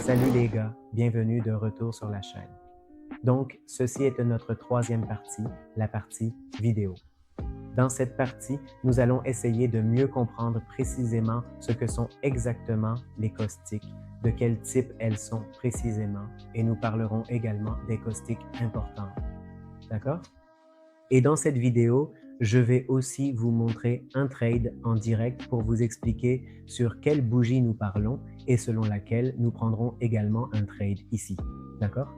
Salut les gars, bienvenue de retour sur la chaîne. Donc, ceci est notre troisième partie, la partie vidéo. Dans cette partie, nous allons essayer de mieux comprendre précisément ce que sont exactement les caustiques, de quel type elles sont précisément, et nous parlerons également des caustiques importants. D'accord? Et dans cette vidéo, je vais aussi vous montrer un trade en direct pour vous expliquer sur quelle bougie nous parlons et selon laquelle nous prendrons également un trade ici. D'accord?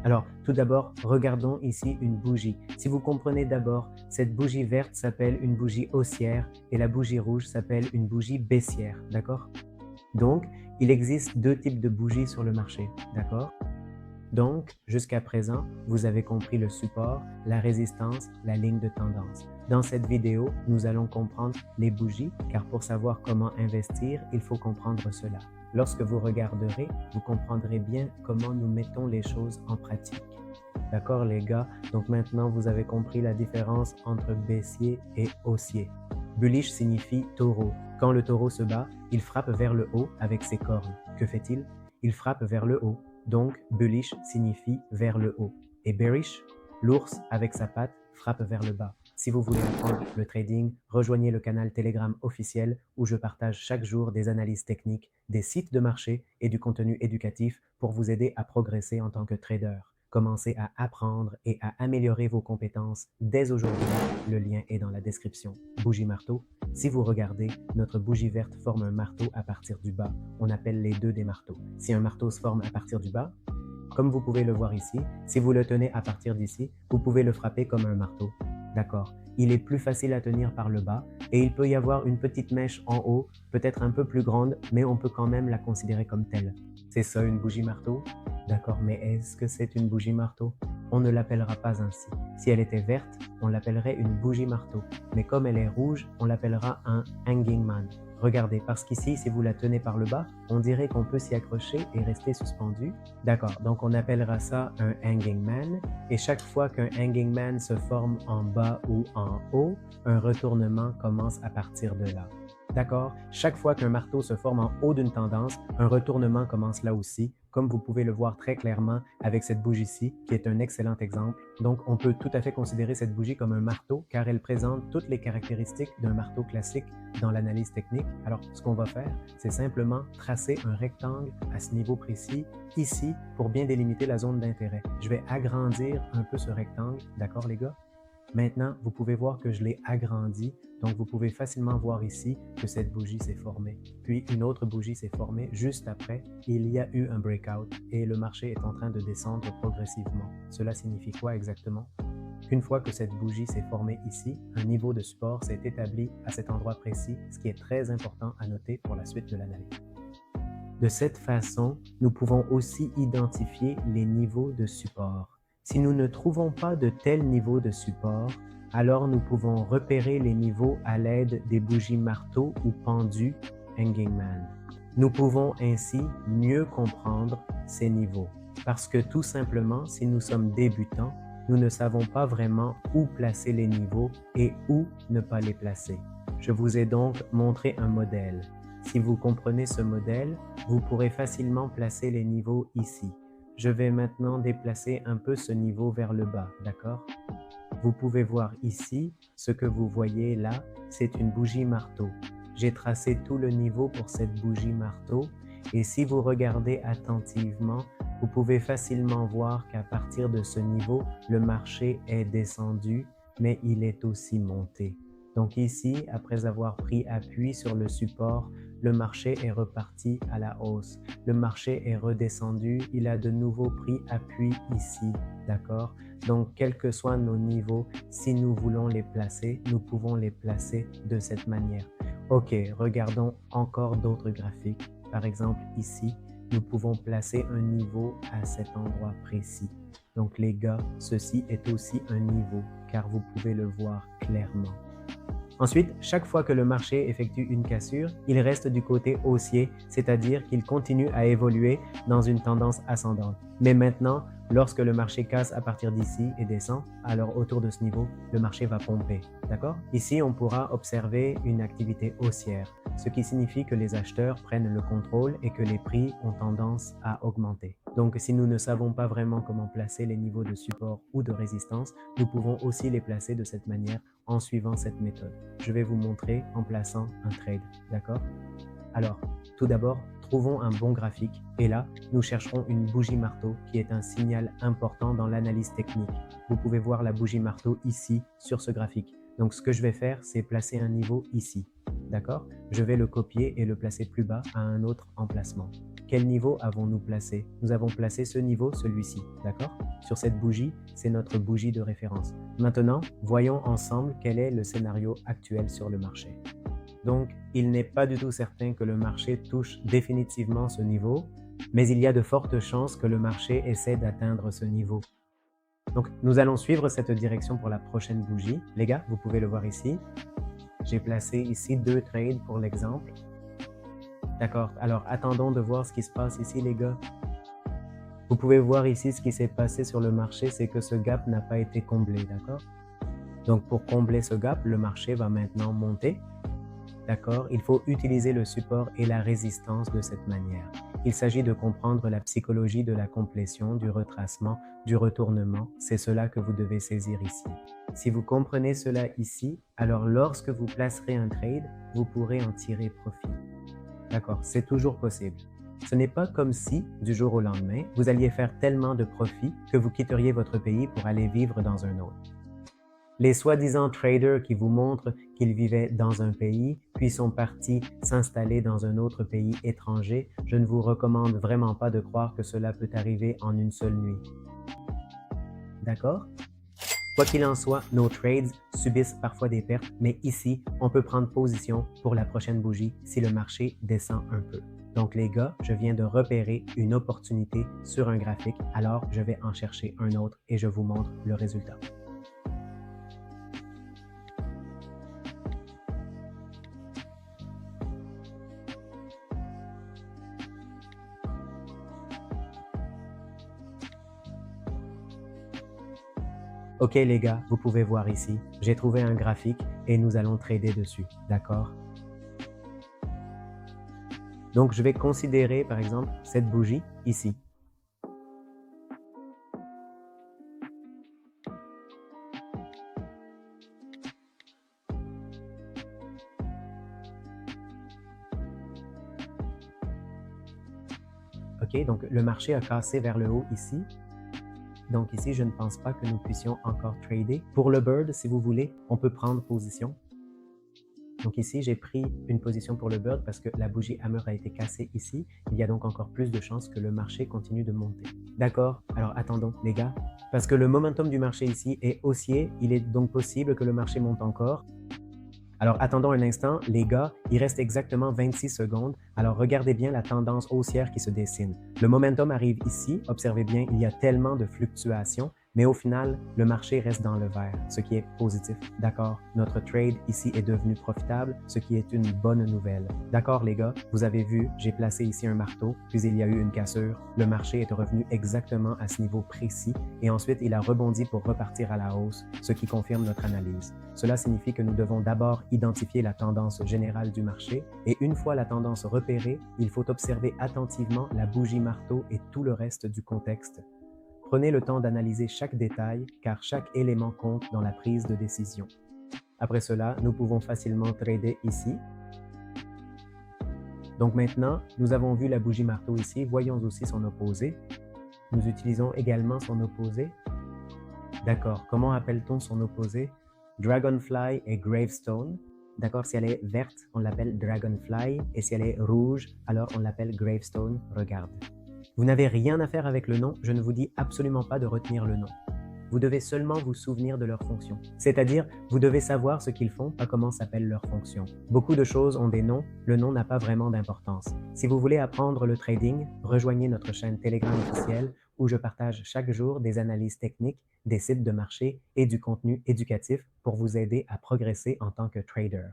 Alors, tout d'abord, regardons ici une bougie. Si vous comprenez d'abord, cette bougie verte s'appelle une bougie haussière et la bougie rouge s'appelle une bougie baissière. D'accord? Donc, il existe deux types de bougies sur le marché. D'accord? Donc, jusqu'à présent, vous avez compris le support, la résistance, la ligne de tendance. Dans cette vidéo, nous allons comprendre les bougies, car pour savoir comment investir, il faut comprendre cela. Lorsque vous regarderez, vous comprendrez bien comment nous mettons les choses en pratique. D'accord les gars? Donc maintenant, vous avez compris la différence entre baissier et haussier. Bullish signifie taureau. Quand le taureau se bat, il frappe vers le haut avec ses cornes. Que fait-il? Il frappe vers le haut. Donc, bullish signifie vers le haut. Et bearish, l'ours avec sa patte frappe vers le bas. Si vous voulez apprendre le trading, rejoignez le canal Telegram officiel où je partage chaque jour des analyses techniques, des sites de marché et du contenu éducatif pour vous aider à progresser en tant que trader. Commencez à apprendre et à améliorer vos compétences dès aujourd'hui. Le lien est dans la description. Bougie marteau. Si vous regardez, notre bougie verte forme un marteau à partir du bas. On appelle les deux des marteaux. Si un marteau se forme à partir du bas, comme vous pouvez le voir ici, si vous le tenez à partir d'ici, vous pouvez le frapper comme un marteau. D'accord. Il est plus facile à tenir par le bas et il peut y avoir une petite mèche en haut, peut-être un peu plus grande, mais on peut quand même la considérer comme telle. C'est ça une bougie marteau? D'accord, mais est-ce que c'est une bougie marteau? On ne l'appellera pas ainsi. Si elle était verte, on l'appellerait une bougie marteau. Mais comme elle est rouge, on l'appellera un hanging man. Regardez, parce qu'ici, si vous la tenez par le bas, on dirait qu'on peut s'y accrocher et rester suspendu. D'accord, donc on appellera ça un hanging man. Et chaque fois qu'un hanging man se forme en bas ou en haut, un retournement commence à partir de là. D'accord? Chaque fois qu'un marteau se forme en haut d'une tendance, un retournement commence là aussi, comme vous pouvez le voir très clairement avec cette bougie-ci, qui est un excellent exemple. Donc, on peut tout à fait considérer cette bougie comme un marteau, car elle présente toutes les caractéristiques d'un marteau classique dans l'analyse technique. Alors, ce qu'on va faire, c'est simplement tracer un rectangle à ce niveau précis, ici, pour bien délimiter la zone d'intérêt. Je vais agrandir un peu ce rectangle, d'accord les gars? Maintenant, vous pouvez voir que je l'ai agrandi, donc vous pouvez facilement voir ici que cette bougie s'est formée. Puis une autre bougie s'est formée juste après. Il y a eu un breakout et le marché est en train de descendre progressivement. Cela signifie quoi exactement? Une fois que cette bougie s'est formée ici, un niveau de support s'est établi à cet endroit précis, ce qui est très important à noter pour la suite de l'analyse. De cette façon, nous pouvons aussi identifier les niveaux de support. Si nous ne trouvons pas de tel niveau de support, alors nous pouvons repérer les niveaux à l'aide des bougies marteau ou pendues hanging man. Nous pouvons ainsi mieux comprendre ces niveaux parce que tout simplement, si nous sommes débutants, nous ne savons pas vraiment où placer les niveaux et où ne pas les placer. Je vous ai donc montré un modèle. Si vous comprenez ce modèle, vous pourrez facilement placer les niveaux ici. Je vais maintenant déplacer un peu ce niveau vers le bas, d'accord? Vous pouvez voir ici, ce que vous voyez là, c'est une bougie marteau. J'ai tracé tout le niveau pour cette bougie marteau et si vous regardez attentivement, vous pouvez facilement voir qu'à partir de ce niveau, le marché est descendu, mais il est aussi monté. Donc ici, après avoir pris appui sur le support, le marché est reparti à la hausse. Le marché est redescendu, il a de nouveau pris appui ici, d'accord? Donc, quels que soient nos niveaux, si nous voulons les placer, nous pouvons les placer de cette manière. Ok, regardons encore d'autres graphiques. Par exemple, ici, nous pouvons placer un niveau à cet endroit précis. Donc les gars, ceci est aussi un niveau, car vous pouvez le voir clairement. Ensuite, chaque fois que le marché effectue une cassure, il reste du côté haussier, c'est-à-dire qu'il continue à évoluer dans une tendance ascendante. Mais maintenant, Lorsque le marché casse à partir d'ici et descend, alors autour de ce niveau, le marché va pomper. D'accord? Ici, on pourra observer une activité haussière, ce qui signifie que les acheteurs prennent le contrôle et que les prix ont tendance à augmenter. Donc, si nous ne savons pas vraiment comment placer les niveaux de support ou de résistance, nous pouvons aussi les placer de cette manière en suivant cette méthode. Je vais vous montrer en plaçant un trade. D'accord? Alors, tout d'abord, trouvons un bon graphique et là, nous chercherons une bougie marteau qui est un signal important dans l'analyse technique. Vous pouvez voir la bougie marteau ici sur ce graphique. Donc, ce que je vais faire, c'est placer un niveau ici. D'accord? Je vais le copier et le placer plus bas à un autre emplacement. Quel niveau avons-nous placé? Nous avons placé ce niveau, celui-ci. D'accord? Sur cette bougie, c'est notre bougie de référence. Maintenant, voyons ensemble quel est le scénario actuel sur le marché. Donc, il n'est pas du tout certain que le marché touche définitivement ce niveau, mais il y a de fortes chances que le marché essaie d'atteindre ce niveau. Donc, nous allons suivre cette direction pour la prochaine bougie. Les gars, vous pouvez le voir ici. J'ai placé ici 2 trades pour l'exemple. D'accord, alors attendons de voir ce qui se passe ici, les gars. Vous pouvez voir ici ce qui s'est passé sur le marché, c'est que ce gap n'a pas été comblé, d'accord? Donc, pour combler ce gap, le marché va maintenant monter. D'accord? Il faut utiliser le support et la résistance de cette manière. Il s'agit de comprendre la psychologie de la complétion, du retracement, du retournement. C'est cela que vous devez saisir ici. Si vous comprenez cela ici, alors lorsque vous placerez un trade, vous pourrez en tirer profit. D'accord? C'est toujours possible. Ce n'est pas comme si, du jour au lendemain, vous alliez faire tellement de profit que vous quitteriez votre pays pour aller vivre dans un autre. Les soi-disant traders qui vous montrent qu'ils vivaient dans un pays, puis sont partis s'installer dans un autre pays étranger, je ne vous recommande vraiment pas de croire que cela peut arriver en une seule nuit. D'accord? Quoi qu'il en soit, nos trades subissent parfois des pertes, mais ici, on peut prendre position pour la prochaine bougie si le marché descend un peu. Donc les gars, je viens de repérer une opportunité sur un graphique, alors je vais en chercher un autre et je vous montre le résultat. Ok les gars, vous pouvez voir ici, j'ai trouvé un graphique et nous allons trader dessus, d'accord? Donc je vais considérer par exemple cette bougie ici. Ok, donc le marché a cassé vers le haut ici. Donc ici, je ne pense pas que nous puissions encore trader. Pour le bird, si vous voulez, on peut prendre position. Donc ici, j'ai pris une position pour le bird parce que la bougie hammer a été cassée ici. Il y a donc encore plus de chances que le marché continue de monter. D'accord? Alors attendons, les gars. Parce que le momentum du marché ici est haussier, il est donc possible que le marché monte encore. Alors attendons un instant, les gars, il reste exactement 26 secondes. Alors regardez bien la tendance haussière qui se dessine. Le momentum arrive ici, observez bien, il y a tellement de fluctuations, mais au final, le marché reste dans le vert, ce qui est positif. D'accord, notre trade ici est devenu profitable, ce qui est une bonne nouvelle. D'accord les gars, vous avez vu, j'ai placé ici un marteau, puis il y a eu une cassure. Le marché est revenu exactement à ce niveau précis et ensuite il a rebondi pour repartir à la hausse, ce qui confirme notre analyse. Cela signifie que nous devons d'abord identifier la tendance générale du marché et une fois la tendance repérée, il faut observer attentivement la bougie marteau et tout le reste du contexte. Prenez le temps d'analyser chaque détail car chaque élément compte dans la prise de décision. Après cela, nous pouvons facilement trader ici. Donc maintenant, nous avons vu la bougie marteau ici, voyons aussi son opposé. Nous utilisons également son opposé. D'accord, comment appelle-t-on son opposé? Dragonfly et Gravestone. D'accord, si elle est verte, on l'appelle Dragonfly, et si elle est rouge, alors on l'appelle Gravestone. Regarde. Vous n'avez rien à faire avec le nom, je ne vous dis absolument pas de retenir le nom. Vous devez seulement vous souvenir de leur fonction. C'est-à-dire, vous devez savoir ce qu'ils font, pas comment s'appelle leur fonction. Beaucoup de choses ont des noms, le nom n'a pas vraiment d'importance. Si vous voulez apprendre le trading, rejoignez notre chaîne Telegram officielle où je partage chaque jour des analyses techniques, des sites de marché et du contenu éducatif pour vous aider à progresser en tant que trader.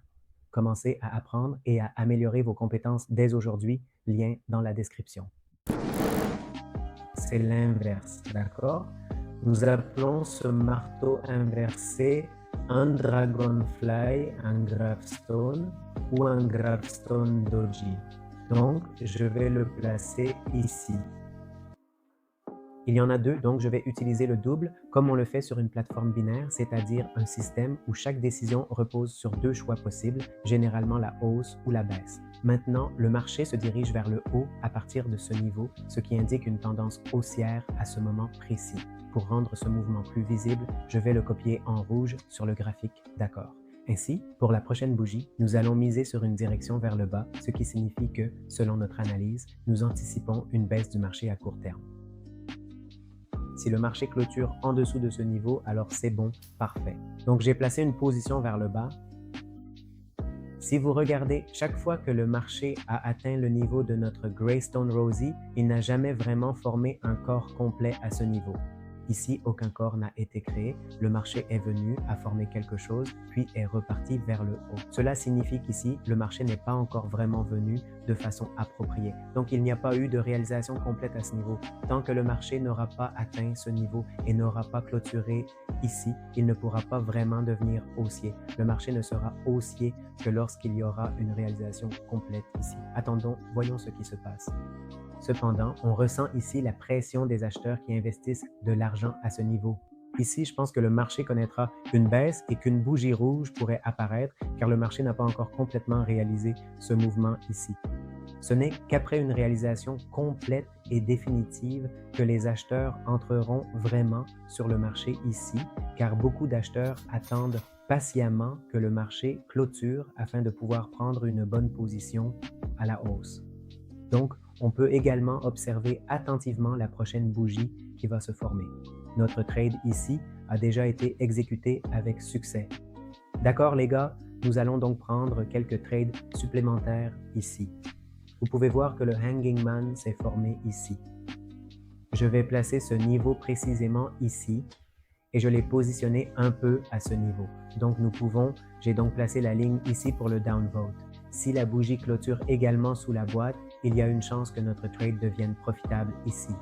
Commencez à apprendre et à améliorer vos compétences dès aujourd'hui, lien dans la description. c'est l'inverse, d'accord? Nous appelons ce marteau inversé un dragonfly, un gravestone ou un gravestone doji. Donc, je vais le placer ici. Il y en a deux, donc je vais utiliser le double comme on le fait sur une plateforme binaire, c'est-à-dire un système où chaque décision repose sur deux choix possibles, généralement la hausse ou la baisse. Maintenant, le marché se dirige vers le haut à partir de ce niveau, ce qui indique une tendance haussière à ce moment précis. Pour rendre ce mouvement plus visible, je vais le copier en rouge sur le graphique d'accord. Ainsi, pour la prochaine bougie, nous allons miser sur une direction vers le bas, ce qui signifie que, selon notre analyse, nous anticipons une baisse du marché à court terme. Si le marché clôture en dessous de ce niveau, alors c'est bon, parfait. Donc j'ai placé une position vers le bas. Si vous regardez, chaque fois que le marché a atteint le niveau de notre Greystone Rosie, il n'a jamais vraiment formé un corps complet à ce niveau. Ici, aucun corps n'a été créé, le marché est venu, a formé quelque chose, puis est reparti vers le haut. Cela signifie qu'ici, le marché n'est pas encore vraiment venu de façon appropriée. Donc, il n'y a pas eu de réalisation complète à ce niveau. Tant que le marché n'aura pas atteint ce niveau et n'aura pas clôturé ici, il ne pourra pas vraiment devenir haussier. Le marché ne sera haussier que lorsqu'il y aura une réalisation complète ici. Attendons, voyons ce qui se passe. Cependant, on ressent ici la pression des acheteurs qui investissent de l'argent à ce niveau. Ici, je pense que le marché connaîtra une baisse et qu'une bougie rouge pourrait apparaître car le marché n'a pas encore complètement réalisé ce mouvement ici. Ce n'est qu'après une réalisation complète et définitive que les acheteurs entreront vraiment sur le marché ici, car beaucoup d'acheteurs attendent patiemment que le marché clôture afin de pouvoir prendre une bonne position à la hausse. Donc, on peut également observer attentivement la prochaine bougie qui va se former. Notre trade ici a déjà été exécuté avec succès. D'accord les gars, nous allons donc prendre quelques trades supplémentaires ici. Vous pouvez voir que le Hanging Man s'est formé ici. Je vais placer ce niveau précisément ici et je l'ai positionné un peu à ce niveau. Donc j'ai donc placé la ligne ici pour le downvote. Si la bougie clôture également sous la boîte, il y a une chance que notre trade devienne profitable ici.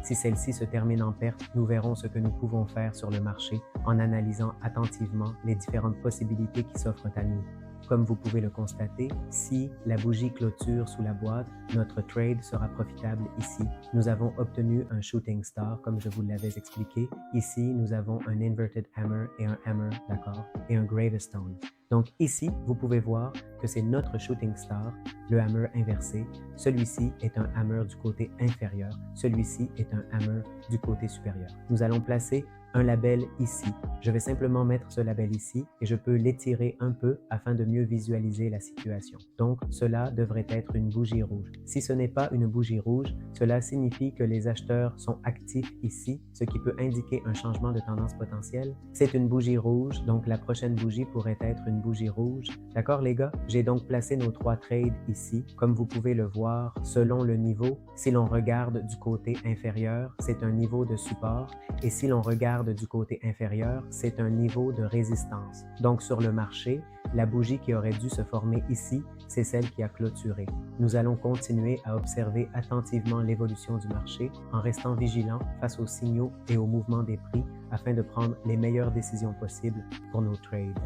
Si celle-ci se termine en perte, nous verrons ce que nous pouvons faire sur le marché en analysant attentivement les différentes possibilités qui s'offrent à nous. Comme vous pouvez le constater, si la bougie clôture sous la boîte, notre trade sera profitable ici. Nous avons obtenu un shooting star, comme je vous l'avais expliqué. Ici, nous avons un inverted hammer et un hammer, d'accord, et un gravestone. Donc ici, vous pouvez voir que c'est notre shooting star, le hammer inversé. Celui-ci est un hammer du côté inférieur. Celui-ci est un hammer du côté supérieur. Nous allons placer un label ici. Je vais simplement mettre ce label ici et je peux l'étirer un peu afin de mieux visualiser la situation. Donc, cela devrait être une bougie rouge. Si ce n'est pas une bougie rouge, cela signifie que les acheteurs sont actifs ici, ce qui peut indiquer un changement de tendance potentielle. C'est une bougie rouge, donc la prochaine bougie pourrait être une bougie rouge. D'accord les gars? J'ai donc placé nos trois trades ici. Comme vous pouvez le voir, selon le niveau, si l'on regarde du côté inférieur, c'est un niveau de support et si l'on regarde du côté inférieur, c'est un niveau de résistance. Donc sur le marché, la bougie qui aurait dû se former ici, c'est celle qui a clôturé. Nous allons continuer à observer attentivement l'évolution du marché en restant vigilants face aux signaux et aux mouvements des prix afin de prendre les meilleures décisions possibles pour nos trades.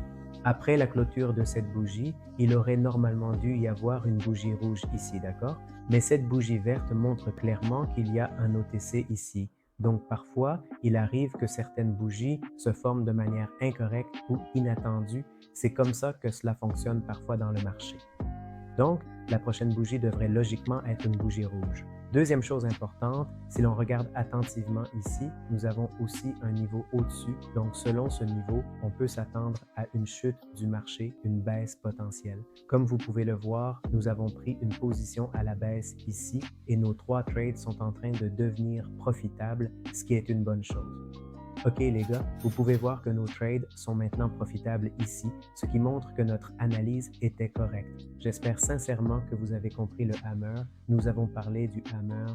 Après la clôture de cette bougie, il aurait normalement dû y avoir une bougie rouge ici, d'accord? Mais cette bougie verte montre clairement qu'il y a un OTC ici. Donc parfois, il arrive que certaines bougies se forment de manière incorrecte ou inattendue. C'est comme ça que cela fonctionne parfois dans le marché. Donc, la prochaine bougie devrait logiquement être une bougie rouge. Deuxième chose importante, si l'on regarde attentivement ici, nous avons aussi un niveau au-dessus. Donc, selon ce niveau, on peut s'attendre à une chute du marché, une baisse potentielle. Comme vous pouvez le voir, nous avons pris une position à la baisse ici et nos trois trades sont en train de devenir profitables, ce qui est une bonne chose. OK les gars, vous pouvez voir que nos trades sont maintenant profitables ici, ce qui montre que notre analyse était correcte. J'espère sincèrement que vous avez compris le hammer. Nous avons parlé du hammer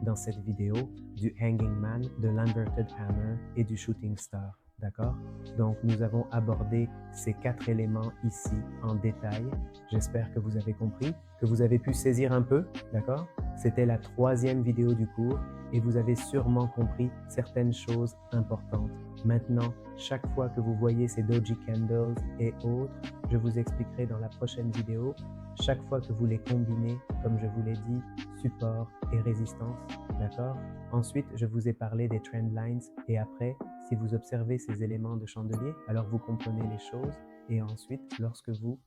dans cette vidéo, du hanging man, de l'inverted hammer et du shooting star. D'accord? Donc, nous avons abordé ces quatre éléments ici en détail. J'espère que vous avez compris, que vous avez pu saisir un peu. D'accord? C'était la troisième vidéo du cours et vous avez sûrement compris certaines choses importantes. Maintenant, chaque fois que vous voyez ces doji candles et autres, je vous expliquerai dans la prochaine vidéo, chaque fois que vous les combinez, comme je vous l'ai dit, support et résistance, d'accord? Ensuite, je vous ai parlé des trend lines et après, si vous observez ces éléments de chandelier, alors vous comprenez les choses et ensuite, lorsque vous